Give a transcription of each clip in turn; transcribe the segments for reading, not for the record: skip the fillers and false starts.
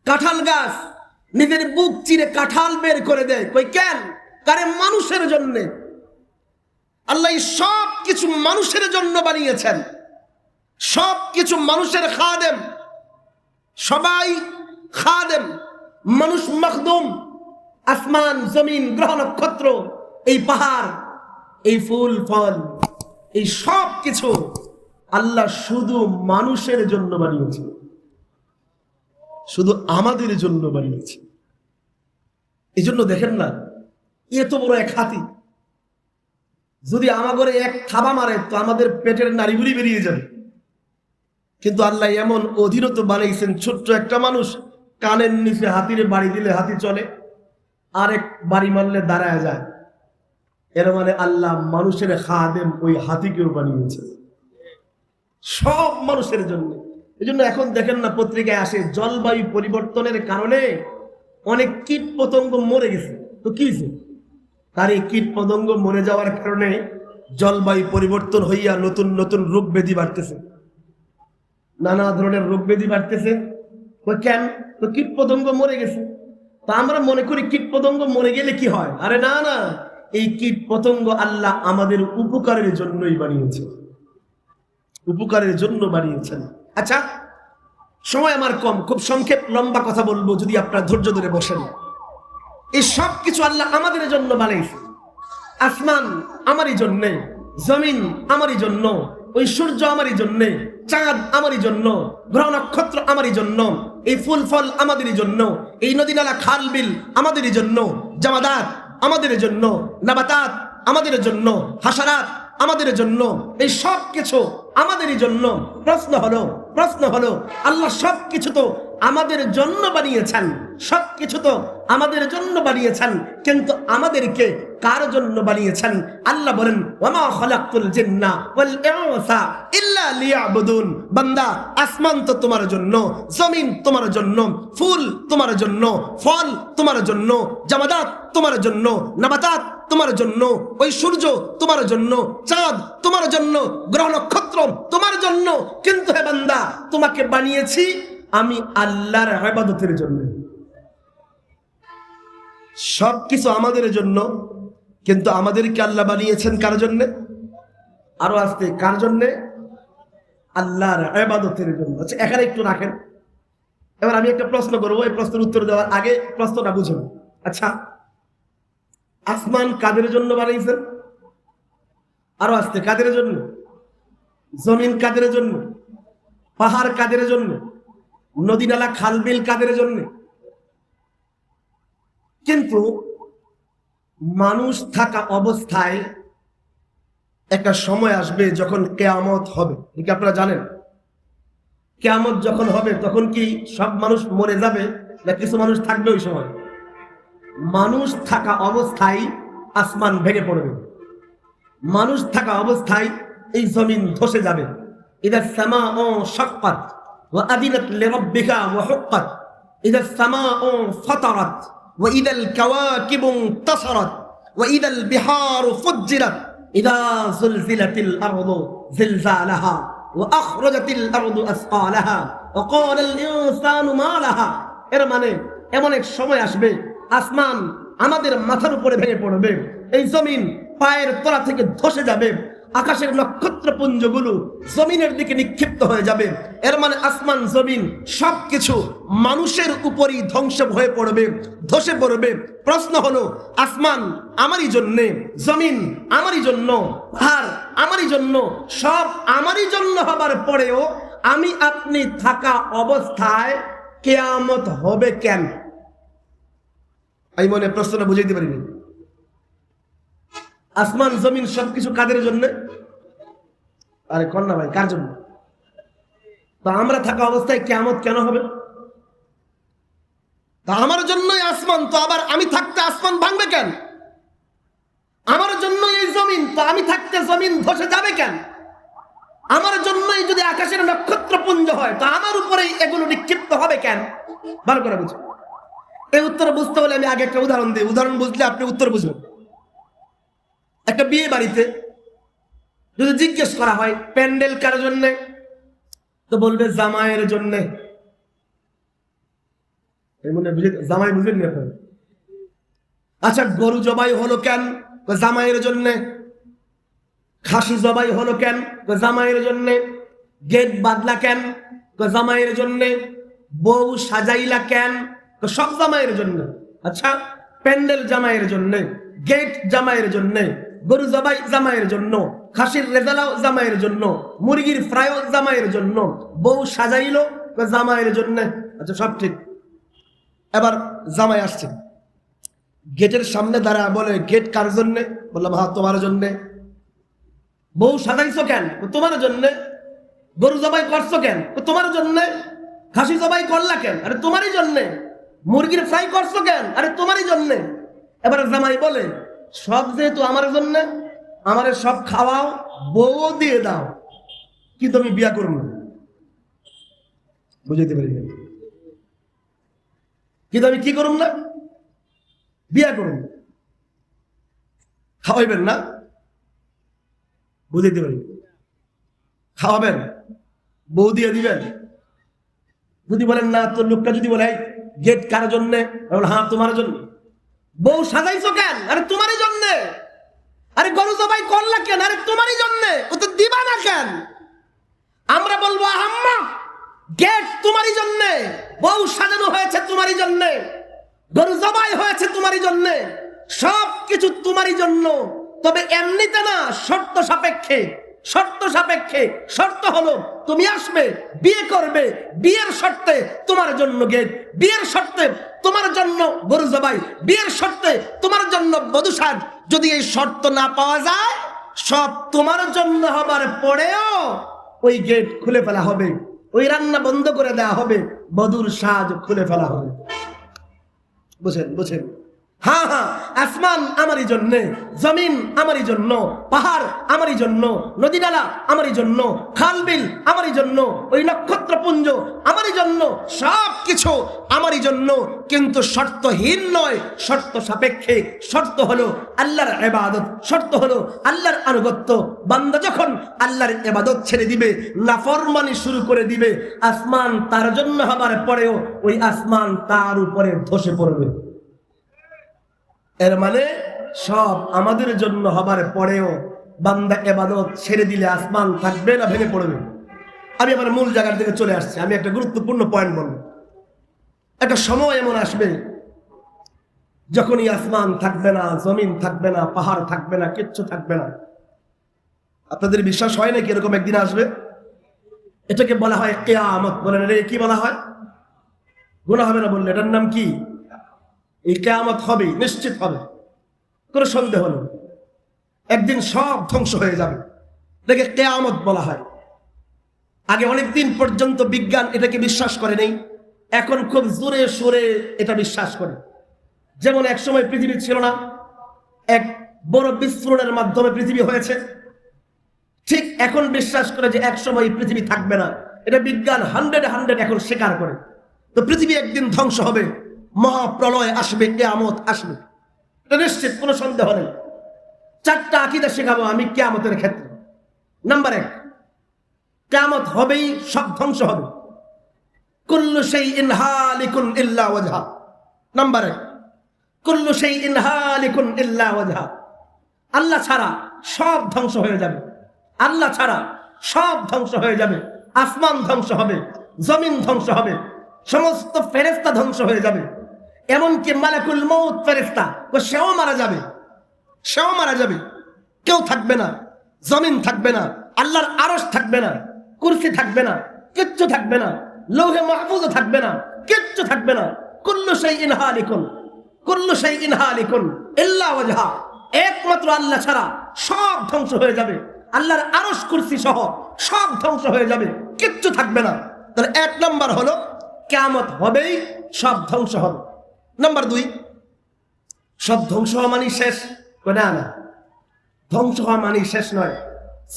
কাঁঠাল গাছ নিজের বুক চিরে কাঁঠাল বের করে দেয়, কই কেন? কারে মানুষের জন্য। আল্লাহ সব কিছু মানুষের জন্য বানিয়েছেন, সব কিছু মানুষের খাদেম, সবাই খাদেম, মানুষ মখদুম। আসমান, জমিন, গ্রহ নক্ষত্র, এই পাহাড়, এই ফুল ফল, এই সব কিছু আল্লাহ শুধু মানুষের জন্য বানিয়েছে, শুধু আমাদের জন্য বানিয়েছে। এই জন্য দেখেন না, এত বড় এক হাতি যদি আমাদের এক থাবা মারে তো আমাদের পেটের নাড়িগুলি বেরিয়ে যাবে। কিন্তু আল্লাহ এমন অধীনত বানিয়েছেন, ছোট্ট একটা মানুষ কানের নিচে হাতিরে বাড়ি দিলে হাতি চলে, আরেক বাড়ি মারলে দাঁড়ায় যায়। এর মানে আল্লাহ মানুষের খাদেম ওই হাতিকেও বানিয়েছে, সব মানুষের জন্য। এই জন্য এখন দেখেন না, পত্রিকায় আসে জলবায়ু পরিবর্তনের কারণে অনেক কীট পতঙ্গ মরে গেছে। তো কি হয়েছে? তার এই কীট পতঙ্গ মরে যাওয়ার কারণে জলবায়ু পরিবর্তন হইয়া নতুন নতুন রোগ ব্যাধি বাড়তেছে, নানা ধরনের রোগ ব্যাধি বাড়তেছে। কেন? তো কীট পতঙ্গ মরে গেছে। তা আমরা মনে করি কীট পতঙ্গ মরে গেলে কি হয়? আরে না না, এই কীট পতঙ্গ আল্লাহ আমাদের উপকারের জন্যই বানিয়েছে, উপকারের জন্য বানিয়েছেন। আচ্ছা, সময় আমার কম, খুব সংক্ষেপ লম্বা কথা বলবো যদি আপনারা ধৈর্য ধরে বসেন। এই সব কিছু আল্লাহ আমাদের জন্য বানিয়েছে। আসমান আমারই জন্য, জমিন আমারই জন্য, ওই সূর্য আমারই জন্য, চাঁদ আমারই জন্য, গ্রহ নক্ষত্র আমারই জন্য, এই ফুল ফল আমাদেরই জন্য, এই নদী নালা খাল বিল আমাদেরই জন্য, জামাদাত আমাদের জন্য, নাবাতাত আমাদের জন্য, হাসারাত আমাদের জন্য, এই সব কিছু আমাদেরই জন্য। প্রশ্ন হলো আল্লাহ সব কিছু তো আমাদের জন্য বানিয়েছেন, সব কিছু তো আমাদের জন্য বানিয়েছেন, কিন্তু আমাদেরকে কার জন্য বানিয়েছেন? আল্লাহ বলেন, ওয়ামা খালাকতুল জিন্না ওয়াল ইনসা ইল্লা লিয়াবুদুন। বান্দা, আসমান তো তোমার জন্য, জমিন তোমার জন্য, ফুল তোমার জন্য, ফল তোমার জন্য, জামাদাত তোমার জন্য, নাবাতাত তোমার জন্য, ওই সূর্য তোমার জন্য, চাঁদ তোমার জন্য, গ্রহ নক্ষত্র তোমার জন্য। কিন্তু হে বান্দা, তোমাকে বানিয়েছি আমি আল্লাহর ইবাদতের জন্য। সবকিছু আমাদের জন্য, কিন্তু আমাদেরকে আল্লাহ বানিয়েছেন কার জন্য? আরো আসতে, কার জন্য? আল্লাহর ইবাদতের জন্য। আচ্ছা, এখানে একটু রাখেন। এবার আমি একটা প্রশ্ন করবো, এই প্রশ্নের উত্তর দেওয়ার আগে প্রশ্নটা বুঝুন। আচ্ছা, আসমান কাদের জন্য বানাইছেন? আরো আসতে, কাদের জন্য? জমিন কাদের জন্য? পাহাড় কাদের জন্য? নদী নালা খাল বিল কাদের জন্য? কিন্তু মানুষ থাকা অবস্থায় একটা সময় আসবে যখন কিয়ামত হবে, এটা আপনারা জানেন। কিয়ামত যখন হবে তখন কি সব মানুষ মরে যাবে না কিছু মানুষ থাকবে? ওই সময় মানুষ থাকা অবস্থায় আসমান ভেঙে পড়বে, মানুষ থাকা অবস্থায় এই জমিন ধসে যাবে। ইদা সামাউ শাক্কাত ওয়া আদিনাত লিরাব্বিহা ওয়া হুক্কাত, ইদা সামাউ ফাতারাত ওয়া ইদাল কাওয়াকিবু ইনতাসারাত ওয়া ইদাল বিহারু ফুজ্জিরাত, ইদা যুলজিলাতিল আরদু জিলজালাহা ওয়া আখরাজাতিল আরদু আসকালাহা ওয়া ক্বালাল ইনসানু মা লাহা। এর মানে এমন এক সময় আসবে আসমান আমাদের মাথার উপরে ভেঙে পড়বে, এই জমিন পায়ের তলা থেকে ধসে যাবে, আকাশের নক্ষত্রপুঞ্জগুলো জমিনের দিকে নিক্ষিপ্ত হয়ে যাবে। এর মানে আসমান জমিন সবকিছু মানুষের উপরই ধ্বংস হয়ে পড়বে, ধসে পড়বে। প্রশ্ন হলো, আসমান আমারই জন্য, জমিন আমারই জন্য, পাহাড় আমারই জন্য, সব আমারই জন্য হবার পরেও আমি আপনি থাকা অবস্থায় কিয়ামত হবে কেন? এই মনে প্রশ্নটা বুঝাইতে পারিনি। আসমান জমিন সবকিছু কাদের জন্য? আরে কন্যা ভাই, কার জন্য? তা আমরা থাকা অবস্থায় কিয়ামত কেন হবে? তা আমার জন্যই আসমান, তো আবার আমি থাকতে আসমান ভাঙবে কেন? আমার জন্যই এই জমিন, তো আমি থাকতে জমিন ধসে যাবে কেন? আমার জন্যই যদি আকাশের নক্ষত্রপুঞ্জ হয়, তো আমার উপরেই এগুলো নিক্ষিপ্ত হবে কেন? ভালো করে বুঝুন। এই উত্তর বুঝতে হলে আমি আগে একটা উদাহরণ দিই, উদাহরণ বুঝলে আপনি উত্তর বুঝবেন। একটা বিয়ে বাড়িতে যদি জিজ্ঞেস করা হয় প্যান্ডেল কার জন্য, তো বলবে জামাইয়ের জন্য। এই মনে জামাই বুঝেন নি আপনার? আচ্ছা, গরু জবাই হলো কেন? জামাইয়ের জন্যে। খাসি জবাই হলো কেন? জামাইয়ের জন্যে। গেট বাঁধলা কেন? জামাইয়ের জন্যে। বউ সাজাইলা কেন? সব জামাইয়ের জন্য। আচ্ছা, প্যান্ডেল জামাইয়ের জন্যে, গেট জামাইয়ের জন্যে, গরু জবাই জামাইয়ের জন্য, খাসির রেজালাও জামাইয়ের জন্য, মুরগির ফ্রাইও জামাইয়ের জন্য, বউ সাজাইলো জামাইয়ের জন্য। আচ্ছা, সব ঠিক। এবার জামাই আসছে, গেটের সামনে দাঁড়া, বলে গেট কার জন্যে? বললাম হ্যাঁ তোমার জন্যে। বউ সাজাইছো কেন? তোমার জন্যে। গরু জবাই করছো কেন? তোমার জন্যে। খাসি জবাই করলা কেন? আরে তোমারই জন্যে। মুরগির ফ্রাই করছো কেন? আরে তোমারই জন্যে। এবার জামাই বলে সব যেহেতু আমার জন্যে, আমারে সব খাওয়াও, বউ দিয়ে দাও, কিন্তু আমি বিয়া করব না। বুঝাইতে পারি না? কিন্তু আমি কি করব না? বিয়া করব। খাওয়াইবেন না? বুঝাইতে পারি। খাওয়াবেন, বউ দিয়ে দিবেন। যদি বলেন না, তোর লোকটা যদি বলে গেট কার জন্যে? হ্যাঁ তোমার জন্য। বউ সাজাইছো কেন? আরে তোমারই জন্যে। আরে গরু জবাই করলা কেন? আরে তোমারই জন্যে। ও তো দিবা না কেন? আমরা বলবো আম্মা গেট তোমারই জন্যে, বউ সাজানো হয়েছে তোমারই জন্যে, গরু জবাই হয়েছে তোমারই জন্যে, সব কিছু তোমারই জন্য। তবে এমনিতে না, শর্ত সাপেক্ষে। শর্ত সাপেক্ষে। শর্ত হলো তুমি আসবে, বিয়ে করবে, বিয়ের শর্তে তোমার জন্য গেট, বিয়ের শর্তে তোমার জন্য গরু জবাই, বিয়ের শর্তে তোমার জন্য বধূ সাজ। যদি এই শর্ত না পাওয়া যায়, সব তোমার জন্য হবার পরেও ওই গেট খুলে ফেলা হবে, ওই রান্না বন্ধ করে দেওয়া হবে, বধূর সাজ খুলে ফেলা হবে। বুঝেন? বুঝেন? হ্যাঁ হ্যাঁ, আসমান আমারই জন্য, জমিন আমারই জন্য, পাহাড় আমারই জন্য, নদী নালা আমারই জন্য, খাল বিল আমারই জন্য, ওই নক্ষত্রপুঞ্জ আমারই জন্য, সব কিছু আমারই জন্য। কিন্তু শর্তহীন নয়, শর্ত সাপেক্ষে। শর্ত হলো আল্লাহর ইবাদত, শর্ত হলো আল্লাহর আনুগত্য। বান্দা যখন আল্লাহর ইবাদত ছেড়ে দিবে, নাফরমানি শুরু করে দিবে, আসমান তার জন্য হবার পরেও ওই আসমান তার উপরে ধসে পড়বে। এর মানে সব আমাদের জন্য হবার পরেও বান্দা ইবাদত ছেড়ে দিলে আসমান থাকবে না ভেঙে পড়বে? আমি আমার মূল জায়গার দিকে চলে আসছি। আমি একটা গুরুত্বপূর্ণ পয়েন্ট বলব। একটা সময় এমন আসবে যখনই আসমান থাকবে না, জমিন থাকবে না, পাহাড় থাকবে না, কিচ্ছু থাকবে না। আপনাদের বিশ্বাস হয় নাকি এরকম একদিন আসবে? এটাকে বলা হয় কিয়ামত। বলেন রে, কি বলা হয়? গুনাহ হবে না বললে? এটার নাম কি? এই কিয়ামত হবে, নিশ্চিত হবে, কোনো সন্দেহ নেই। একদিন সব ধ্বংস হয়ে যাবে, এটাকে কিয়ামত বলা হয়। আগে অনেকদিন পর্যন্ত বিজ্ঞান এটাকে বিশ্বাস করে নেই, এখন খুব জোরে সোরে এটা বিশ্বাস করে। যেমন এক সময় পৃথিবী ছিল না, এক বড় বিস্ফোরণের মাধ্যমে পৃথিবী হয়েছে, ঠিক এখন বিশ্বাস করে যে এক সময় পৃথিবী থাকবে না। এটা বিজ্ঞান 100% এখন স্বীকার করে। তো পৃথিবী একদিন ধ্বংস হবে, মহাপ্রলয় আসবে, কিয়ামত আসবে, এটা নিশ্চিত, কোনো সন্দেহ নেই। 4টা আকীদা শেখাবো আমি কিয়ামতের ক্ষেত্রে। নাম্বার 1, কিয়ামত হবেই, সব ধ্বংস হবে। কুল্লু শাইইন হালিকুন ইল্লা ওয়াজহা। নাম্বার 1, কুল্লু শাইইন হালিকুন ইল্লা ওয়াজহা। আল্লাহ ছাড়া সব ধ্বংস হয়ে যাবে। আল্লাহ ছাড়া সব ধ্বংস হয়ে যাবে। আসমান ধ্বংস হবে, জমিন ধ্বংস হবে, সমস্ত ফেরেশতা ধ্বংস হয়ে যাবে। এমনকি মালাকুল মউত ফেরেশতা, সেও মারা যাবে, সেও মারা যাবে। কেউ থাকবে না, জমিন থাকবে না, আল্লাহর আরশ থাকবে না, কুরসি থাকবে না, কিচ্ছু থাকবে না, লৌহে মাহফুজ থাকবে না, কিচ্ছু থাকবে না। কুল্লু শাইইন হালিকুন, কুল্লু শাইইন হালিকুন ইল্লা ওয়াজহা। একমাত্র আল্লাহ ছাড়া সব ধ্বংস হয়ে যাবে। আল্লাহর আরশ কুরসি সহ সব ধ্বংস হয়ে যাবে, কিচ্ছু থাকবে না। তাহলে 1 নাম্বার হলো কিয়ামত হবেই, সব ধ্বংস হবে। নাম্বার 2, সব ধ্বংস হওয়া মানে শেষ? না না, ধ্বংস হওয়া মানে শেষ নয়।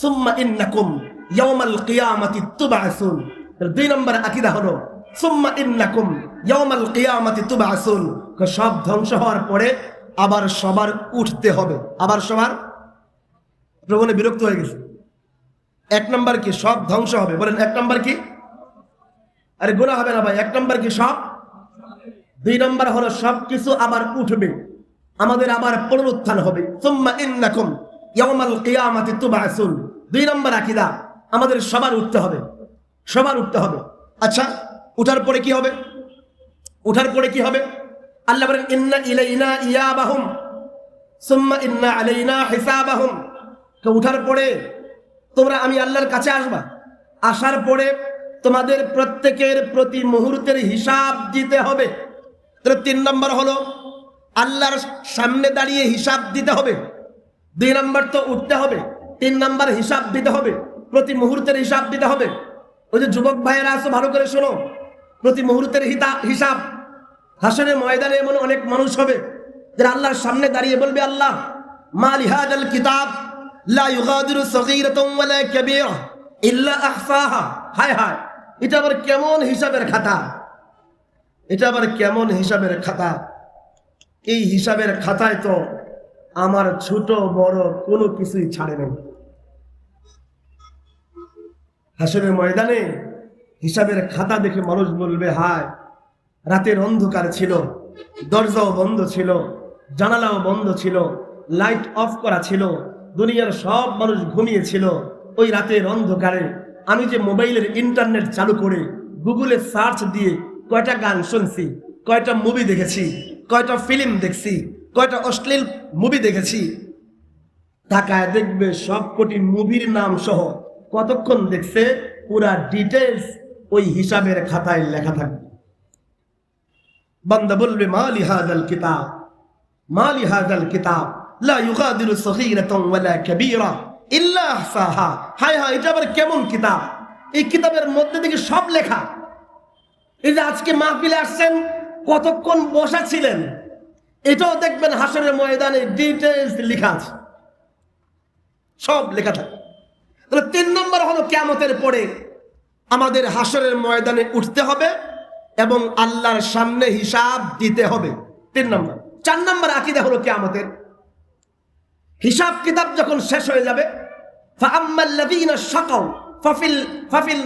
সুম্মা ইন্নাকুম ইয়াউমাল কিয়ামাতি তুবআসুন। 2 নম্বর আকীদা হলো সুম্মা ইন্নাকুম ইয়াউমাল কিয়ামাতি তুবআসুন। সব ধ্বংস হওয়ার পরে আবার সবার উঠতে হবে, আবার সবার। প্রভুনে বিরক্ত হয়ে গেছে। 1 নম্বর কি? সব ধ্বংস হবে। বলেন 1 নম্বর কি? আরে গুনাহ হবে না ভাই, 1 নম্বর কি? সব দুই নম্বর হলো সবকিছু আবার উঠবে, আমাদের আবার পুনরুত্থান হবে। সুম্মা ইন্নাকুম ইয়াউমাল কিয়ামাতি তুবআসুন। দুই নম্বর আকীদা, আমাদের সবার উঠতে হবে, সবার উঠতে হবে। আচ্ছা, উঠার পরে কি হবে? উঠার পরে কি হবে? আল্লাহ বলেন ইন্না ইলাইনা ইয়াবাহুম সুম্মা ইন্না আলাইনা হিসাবাহুম। তো উঠার পরে তোমরা আমি আল্লাহর কাছে আসবা, আসার পরে তোমাদের প্রত্যেকের প্রতি মুহূর্তের হিসাব দিতে হবে। তাহলে তিন নম্বর হলো আল্লাহর সামনে দাঁড়িয়ে হিসাব দিতে হবে। দুই নম্বর তো উঠতে হবে, তিন নম্বর হিসাব দিতে হবে, প্রতি মুহূর্তের হিসাব দিতে হবে। ওই যে যুবক ভাইয়েরা আছো, ভালো করে শোনো, প্রতি মুহূর্তের হিসাব। হাসরের ময়দানে এমন অনেক মানুষ হবে যারা আল্লাহর সামনে দাঁড়িয়ে বলবে, আল্লাহ মা লিহাদাল কিতাব লা ইউগাদিরু সগীরাতান ওয়ালা কাবীরা ইল্লা আহসাহা। হায় হায়, এটা আবার কেমন হিসাবের খাতা, এটা আবার কেমন হিসাবের খাতা। এই হিসাবের খাতায় তো আমার ছোট বড় কোনো কিছুই ছাড়ে নেই। হাসরের ময়দানে হিসাবের খাতা দেখে মানুষ বলবে, হায় রাতের অন্ধকার ছিল, দরজাও বন্ধ ছিল, জানালাও বন্ধ ছিল, লাইট অফ করা ছিল, দুনিয়ার সব মানুষ ঘুমিয়েছিল। ওই রাতের অন্ধকারে আমি যে মোবাইলের ইন্টারনেট চালু করে গুগলে সার্চ দিয়ে কয়টা গান শুনছি, কয়টা মুভি দেখেছি, কয়টা ফিল্ম দেখছি, কয়টা অশ্লীল মুভি দেখেছি, তাকায় দেখবে সব কোটি মুভির নাম সহ কতক্ষণ দেখছে পুরা ডিটেলস ওই হিসাবের খাতায় লেখা থাকবে। বান্দা বলবে, মা লিহাদাল কিতাব, মা লিহাদাল কিতাব লা ইউগাদিরু সগীরাতান ওয়ালা কাবীরা ইল্লা আহসাহা। হায় হায়, এটা আবার কেমন কিতাব, এই কিতাবের মধ্যে থেকে সব লেখা। এই যে আজকে মাহফিলে আসছেন, কতক্ষণ বসা ছিলেন, এটাও দেখবেন হাসরের ময়দানে ডিটেলস লেখা আছে, সব লেখা থাকে। তাহলে তিন নম্বর হলো কিয়ামতের পরে আমাদের হাসরের ময়দানে উঠতে হবে এবং আল্লাহর সামনে হিসাব দিতে হবে, তিন নম্বর। চার নম্বর আকীদা হলো কিয়ামতের হিসাব কিতাব যখন শেষ হয়ে যাবে, ফাআম্মাল্লাযীনা শাকাউ ফাফিল